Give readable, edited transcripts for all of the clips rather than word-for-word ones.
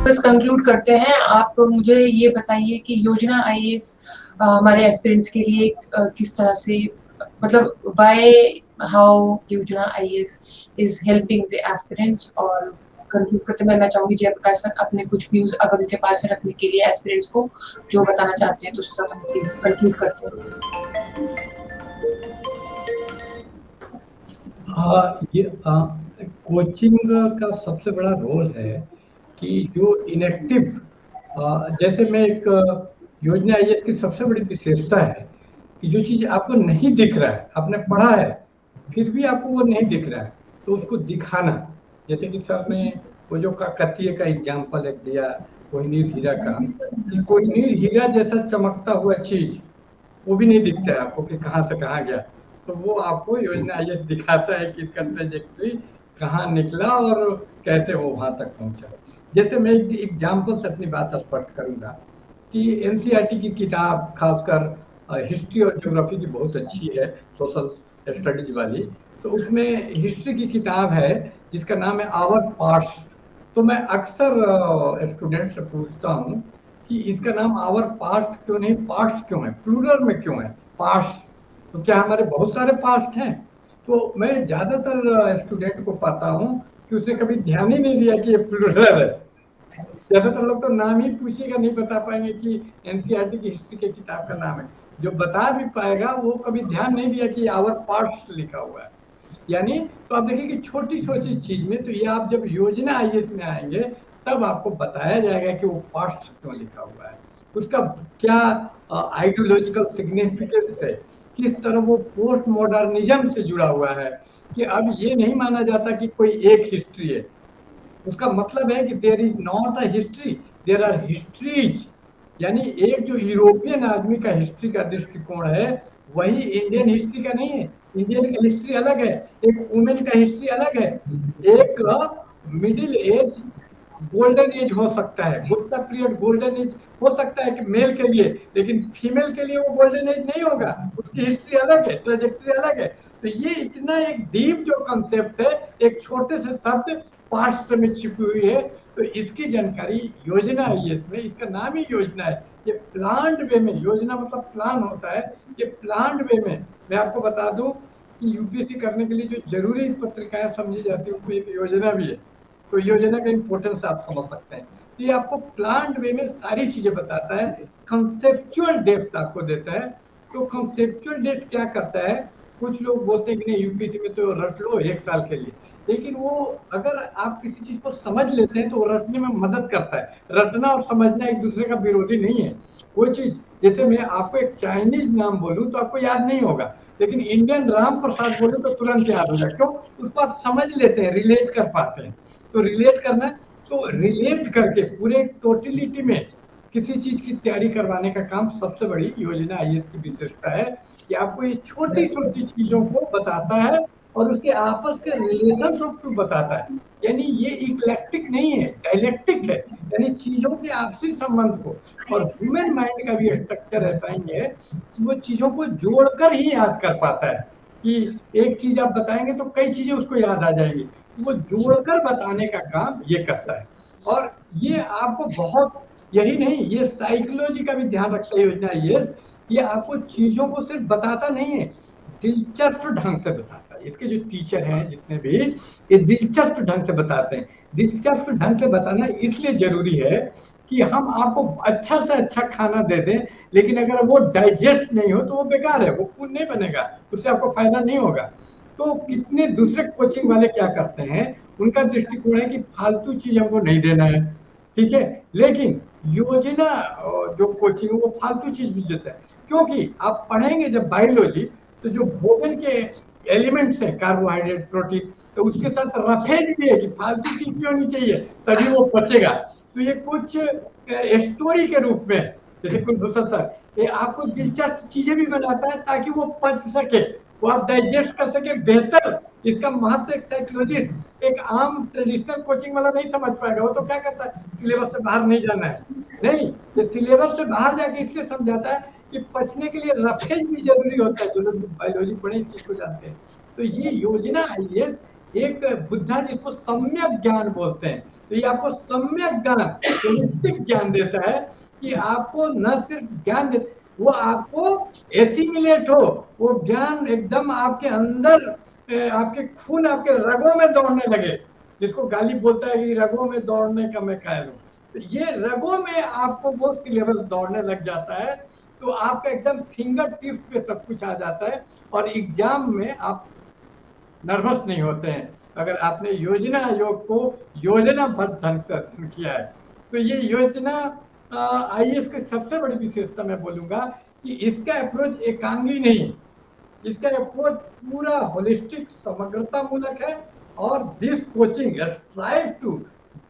बस कंक्लूड करते हैं। आप मुझे ये बताइए कि योजना आईएएस हमारे एस्पिरेंट्स के लिए किस तरह से, मतलब व्हाई, हाउ योजना IAS is helping the aspirants. और कंक्लूड करते हैं मैं चाहूंगी जयप्रकाश सर अपने कुछ व्यूज अगर उनके पास है रखने के लिए एस्पिरेंट्स को जो बताना चाहते हैं, तो उसके साथ हम कंक्लूड करते हैं। ये कोचिंग का सबसे बड़ा रोल है कि जो इनएक्टिव, जैसे मैं एक योजना आईएएस की सबसे बड़ी विशेषता है कि जो चीज आपको नहीं दिख रहा है, आपने पढ़ा है फिर भी आपको वो नहीं दिख रहा है, तो उसको दिखाना। जैसे कि सर ने वो जो काकतीय का एग्जाम्पल एक दिया, कोहिनूर हीरा का, कि कोहिनूर हीरा जैसा चमकता हुआ चीज वो भी नहीं दिखता है आपको कि कहाँ से कहाँ गया, तो वो आपको योजना आईएएस दिखाता है कि इसका ट्रेजेक्टरी कहाँ निकला और कैसे वो वहां तक पहुंचा। जैसे मैं एक एग्जाम्पल से अपनी बात स्पष्ट करूंगा कि एनसीईआरटी की किताब खासकर हिस्ट्री और ज्योग्राफी की बहुत अच्छी है, सोशल स्टडीज वाली। तो उसमें हिस्ट्री की किताब है जिसका नाम है आवर पास्ट। तो मैं अक्सर स्टूडेंट से पूछता हूँ कि इसका नाम आवर पास्ट क्यों नहीं, पास्ट क्यों है, प्लूरल में क्यों है पास्ट, तो क्या हमारे बहुत सारे पास्ट हैं? तो मैं ज्यादातर स्टूडेंट को पाता हूँ कि उसने कभी ध्यान ही नहीं दिया कि ये प्लूरल है। ज्यादातर लोग तो नाम ही पूछेगा, नहीं बता पाएंगे कि एनसीईआरटी की हिस्ट्री की किताब का नाम है। जो बता भी पाएगा वो कभी ध्यान नहीं दिया कि आवर पास्ट लिखा हुआ है। यानी तो आप देखिए कि छोटी छोटी चीज में, तो ये आप जब योजना आईएएस में आएंगे तब आपको बताया जाएगा कि वो पास्ट क्यों लिखा हुआ है, उसका क्या आइडियोलॉजिकल सिग्निफिकेंस है, किस तरह वो पोस्ट मॉडर्निज्म से जुड़ा हुआ है, कि अब ये नहीं माना जाता कि कोई एक हिस्ट्री है। उसका मतलब है कि there is not a history, there are histories. यानी एक जो यूरोपियन आदमी का हिस्ट्री का दृष्टिकोण है वही इंडियन हिस्ट्री का नहीं है। इंडियन का हिस्ट्री अलग है, एक वुमेन का हिस्ट्री अलग है, एक मिडिल एज गोल्डन एज हो सकता है, गुप्ता पीरियड गोल्डन एज हो सकता है कि मेल के लिए, लेकिन फीमेल के लिए वो गोल्डन एज नहीं होगा, उसकी हिस्ट्री अलग है, ट्रेजेक्टरी अलग है। तो ये इतना एक डीप जो कंसेप्ट है एक छोटे से शब्द पास्ट में छिपी हुई है, तो इसकी जानकारी योजना आईएएस में, इसका नाम ही योजना है, ये प्लान्ड वे में, योजना मतलब प्लान होता है, ये प्लान्ड वे में। मैं आपको बता दूं कि यूपीएससी करने के लिए जो जरूरी पत्रिकाएं समझी जाती है उसमें एक योजना भी है, तो योजना का इंपॉर्टेंस आप समझ सकते हैं। तो ये आपको प्लान्ड वे में सारी चीजें बताता है, कंसेप्चुअल डेप्थ आपको देता है। तो कंसेप्चुअल डेप्थ क्या करता है, कुछ लोग बोलते हैं कि नहीं यूपीएससी में तो रट लो 1 साल के लिए, लेकिन वो अगर आप किसी चीज को समझ लेते हैं तो वो रटने में मदद करता है। रटना और समझना एक दूसरे का विरोधी नहीं है। कोई चीज, जैसे मैं आपको एक चाइनीज नाम बोलूं तो आपको याद नहीं होगा, लेकिन इंडियन राम प्रसाद बोलूं तो तुरंत याद हो जाए, क्यों? उसको आप समझ लेते हैं, रिलेट कर पाते हैं। तो रिलेट करना, तो रिलेट करके पूरे टोटलिटी में किसी चीज की तैयारी करवाने का काम सबसे बड़ी योजना आईएएस की विशेषता है, कि आपको ये छोटी छोटी चीजों को बताता है और उसके आपस के रिलेशनशिप को बताता है। यानी ये इक्लेक्टिक नहीं है, डायलेक्टिक है, यानी चीजों के आपसी संबंध को। और ह्यूमन माइंड का भी स्ट्रक्चर ऐसा ही है कि वो चीजों को जोड़कर ही याद कर पाता है, कि एक चीज आप बताएंगे तो कई चीजें उसको याद आ जाएंगी, वो जोड़कर बताने का काम ये करता है। और ये आपको बहुत, यही नहीं, ये साइकोलॉजी का भी ध्यान रखता है योजना ये आपको चीजों को सिर्फ बताता नहीं है, दिलचस्प ढंग से बताता है। इसके जो टीचर हैं जितने भी, ये दिलचस्प ढंग से बताते हैं। दिलचस्प ढंग से बताना इसलिए जरूरी है कि हम आपको अच्छा से अच्छा खाना दे दें, लेकिन अगर वो डाइजेस्ट नहीं हो तो वो बेकार है, वो खून नहीं बनेगा, उससे आपको फायदा नहीं होगा। तो कितने दूसरे कोचिंग वाले क्या करते हैं, उनका दृष्टिकोण है कि फालतू चीज हमको नहीं देना है, ठीक है, लेकिन योजना जो कोचिंग है वो फालतू चीज भी देता है। क्योंकि आप पढ़ेंगे जब बायोलॉजी, तो जो भोजन के एलिमेंट्स हैं कार्बोहाइड्रेट प्रोटीन, तो उसके साथ रफेज भी है कि फालतू चीज भी होनी चाहिए तभी वो पचेगा। तो ये कुछ स्टोरी के रूप में, जैसे कुलभूषण सर, ये आपको दिलचस्प चीजें भी बनाता है ताकि वो पच सके, वो आप डाइजेस्ट कर सके बेहतर। इसका महत्व एक साइकोलॉजिस्ट, एक आम ट्रेडिशनल कोचिंग वाला नहीं समझ पाएगा। वो तो क्या करता है, सिलेबस से बाहर नहीं जाना है, नहीं, ये सिलेबस से बाहर जाके इसलिए समझाता है कि पचने के लिए रफेज भी जरूरी होता है। जो लोग बायोलॉजी पढ़े इस चीज को जानते हैं। तो ये योजना आईएएस एक बुद्धा जिसको सम्यक ज्ञान बोलते हैं, तो ये आपको सम्यक ज्ञान, होलिस्टिक ज्ञान देता है कि आपको न सिर्फ ज्ञान दे, वो आपको एसिमिलेट हो, वो ज्ञान एकदम आपके अंदर, आपके खून, आपके रगों में दौड़ने लगे, जिसको गाली बोलता है कि रगों में दौड़ने का मैं कायल हूँ। तो ये रगों में आपको वो सिलेबस दौड़ने लग जाता है, तो आपका एकदम फिंगर टिप्स पे सब कुछ आ जाता है, और एग्जाम में आप नर्वस नहीं होते हैं अगर आपने योजना आयोग को योजनाबद्ध ढंग से अध्ययन किया है। तो ये योजना आईएएस की सबसे बड़ी विशेषता मैं बोलूंगा कि इसका अप्रोच एकांगी नहीं, इसका अप्रोच पूरा होलिस्टिक समग्रता मूलक है, और this coaching strive to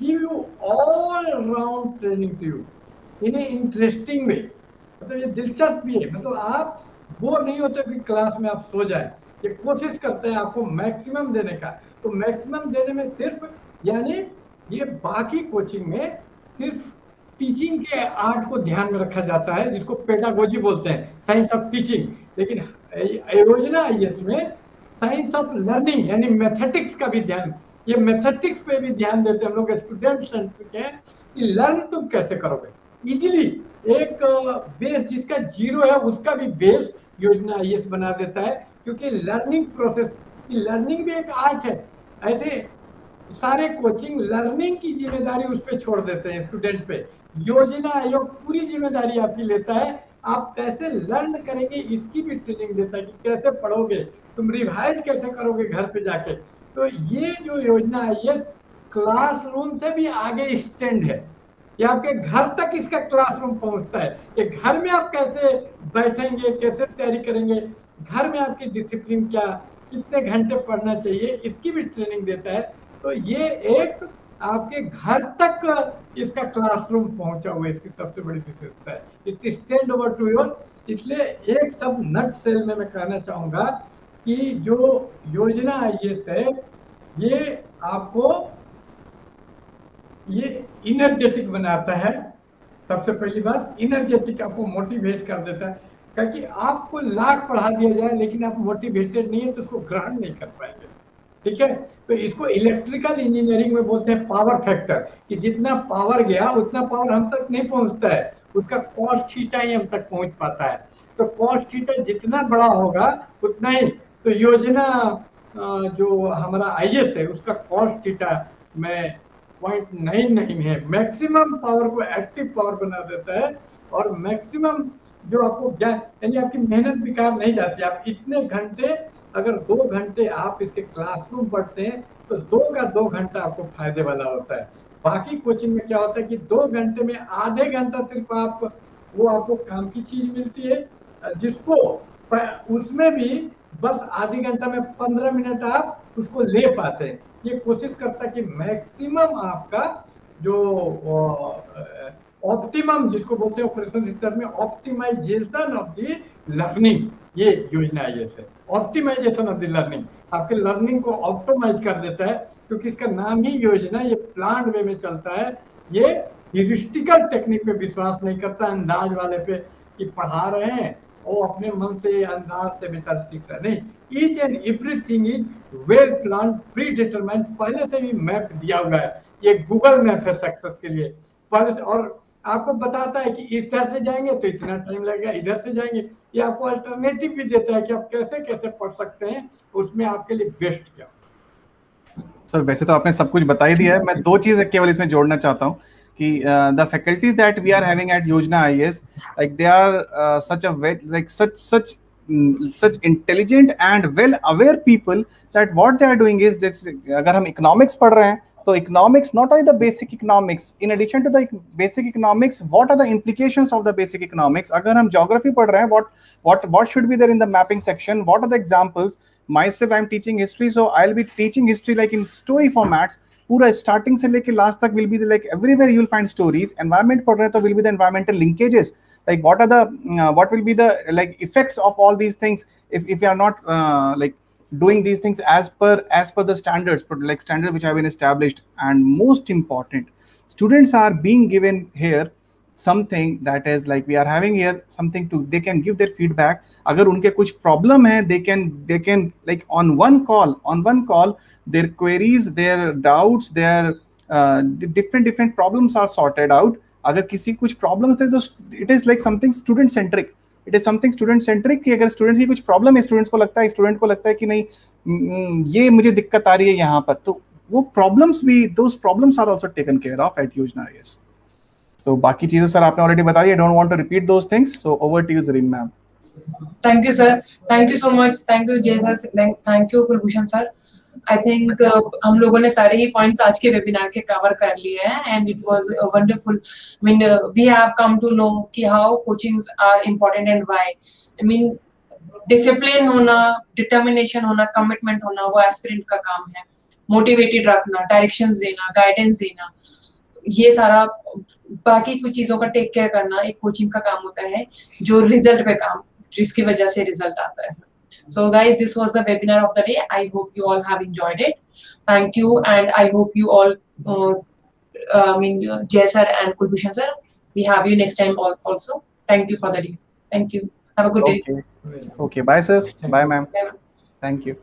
give you all round training to you in a interesting way. मतलब ये दिलचस्प भी है, मतलब आप बोर नहीं होते कि क्लास में आप सो जाए, ये कोशिश करते हैं आपको मैक्सिमम देने का। तो मैक्सिमम देने में सिर्फ, यानी ये बाकी कोचिंग में सिर्फ टीचिंग के आर्ट को ध्यान में रखा जाता है, जिसको पेडागोजी बोलते हैं, साइंस ऑफ टीचिंग। लेकिन योजना आईएएस में साइंस ऑफ लर्निंग यानी मैथमेटिक्स का भी ध्यान, ये मैथमेटिक्स पे भी ध्यान देते हैं हम लोग स्टूडेंट्स के, कि लर्न तुम कैसे करोगे इजीली। एक बेस जिसका जीरो है उसका भी बेस योजना आईएएस बना देता है, क्योंकि लर्निंग प्रोसेस, लर्निंग भी एक आर्ट है। ऐसे सारे कोचिंग लर्निंग की जिम्मेदारी उस पर छोड़ देते हैं स्टूडेंट पे, योजना आयोग पूरी जिम्मेदारी आपकी लेता है, आप कैसे लर्न करेंगे इसकी भी ट्रेनिंग देता है, कि कैसे पढ़ोगे, तुम रिवाइज कैसे करोगे घर पे जाके। तो ये जो योजना आईएएस क्लासरूम से भी आगे स्टैंड है, ये आपके घर तक इसका क्लासरूम पहुंचता है, कि घर में आप कैसे बैठेंगे, कैसे तैयारी करेंगे, घर में आपकी डिसिप्लिन क्या, कितने घंटे पढ़ना चाहिए, इसकी भी ट्रेनिंग देता है। तो ये एक आपके घर तक इसका क्लासरूम पहुंचा हुआ है, इसकी सबसे बड़ी विशेषता है। It stand over to your. इसलिए एक सब नट सेल में मैं कहना चाहूंगा कि जो योजना आईएएस है, ये आपको ये इनर्जेटिक बनाता है। सबसे पहली बात, इनर्जेटिक आपको मोटिवेट कर देता है, क्योंकि आपको लाख पढ़ा दिया जाए लेकिन आप मोटिवेटेड नहीं है तो उसको ग्रहण नहीं कर पाएंगे। ठीक है, तो इसको इलेक्ट्रिकल इंजीनियरिंग में बोलते हैं पावर फैक्टर, कि जितना पावर गया उतना पावर हम तक नहीं पहुंचता है, उसका कॉस थीटा ही हम तक पहुंच पाता है। तो कॉस थीटा जितना बड़ा होगा उतना ही, तो योजना जो हमारा आईएएस है उसका कॉस थीटा में 0.9 नहीं है, मैक्सिमम पावर को एक्टिव पावर बना देता है, और मैक्सिमम जो आपको ज्ञान, यानी आपकी मेहनत बेकार नहीं जाती। आप इतने घंटे, अगर 2 घंटे आप इसके क्लासरूम पढ़ते हैं तो 2 का 2 घंटा आपको फायदे वाला होता है। बाकी कोचिंग में क्या होता है कि 2 घंटे में आधे घंटा सिर्फ वो आपको काम की चीज मिलती है, जिसको उसमें भी बस आधी घंटा में 15 मिनट आप उसको ले पाते हैं। ये कोशिश करता है कि मैक्सिमम आपका जो ऑप्टिमम, जिसको बोलते हैं ऑपरेशन सिस्टम में, ऑप्टिमाइजेशन ऑफ द लर्निंग, ये योजना आईएएस है। ऑप्टिमाइजेशन ऑफ द लर्निंग, आपके लर्निंग को ऑप्टिमाइज कर देता है, क्योंकि इसका नाम ही योजना, ये प्लान वे में चलता है। ये ह्यूरिस्टिकल टेक्निक पे विश्वास नहीं करता, अंदाज वाले पे कि पढ़ा रहे हैं वो अपने मन से अंदाज से बेहतर सीख रहे नहीं। Each and everything is well plan, pre determined, पहले से भी मैप दिया हुआ है। ये गूगल मैप है सक्सेस के लिए पहले से, और आपको बताता है कि इधर से जाएंगे तो इतना टाइम लगेगा, इधर से जाएंगे, ये आपको अल्टरनेटिव भी देता है कि आप कैसे कैसे पढ़ सकते हैं, उसमें आपके लिए बेस्ट क्या। सर वैसे तो आपने सब कुछ बता ही दिया है, मैं 2 चीजें केवल इसमें जोड़ना चाहता हूँ कि the faculties that we are having at Yojana IAS, like they are such intelligent and well aware people that what they are doing is that अगर हम economics पढ़ रहे हैं तो economics, not only the basic economics, in addition to the basic economics, what are the implications of the basic economics? अगर हम geography पढ़ रहे हैं, what should be there in the mapping section, what are the examples? Myself, I'm teaching history, so I'll be teaching history like in story formats. पूरा starting से लेके last तक will be like everywhere you will find stories. Environment पढ़ रहे हैं तो will be the environmental linkages, like what will be the like effects of all these things if you are not like doing these things as per the standards, like standards which have been established. And most important, students are being given here something that is like we are having here something to they can give their feedback. अगर उनके कुछ problem है, they can like on one call their queries, their doubts, their different problems are sorted out. अगर किसी कुछ problems थे तो it is like something student centric. It is something student centric कि अगर स्टूडेंट्स की कुछ प्रॉब्लम है, स्टूडेंट को लगता है कि नहीं ये मुझे दिक्कत आ रही है यहाँ पर, तो वो प्रॉब्लम्स भी those problems are also taken care of at Yojana IAS. So बाकी चीजें सर आपने ऑलरेडी बता दी, I don't want to repeat those things. So over to you Zareen ma'am. Thank you sir, thank you so much, thank you Jai sir, thank you Kulbhushan sir. I think हम लोगों ने सारे ही points आज के वेबिनार के कवर कर लिए हैं and it was wonderful. I mean we have come to know कि how coachings are important and why. I mean discipline होना, डिटर्मिनेशन होना, कमिटमेंट होना वो एस्पिरेंट का काम है. मोटिवेटेड रखना, डायरेक्शंस देना, गाइडेंस देना, ये सारा बाकी कुछ चीजों का टेक केयर करना एक कोचिंग का काम होता है, जो रिजल्ट पे काम, जिसकी वजह से रिजल्ट आता है. So guys, this was the webinar of the day. I hope you all have enjoyed it. Thank you, and I hope you all, Jay sir and Kulbhushan sir, we have you next time also. Thank you for the day. Thank you. Have a good day. Okay. Bye sir. Bye ma'am. Thank you.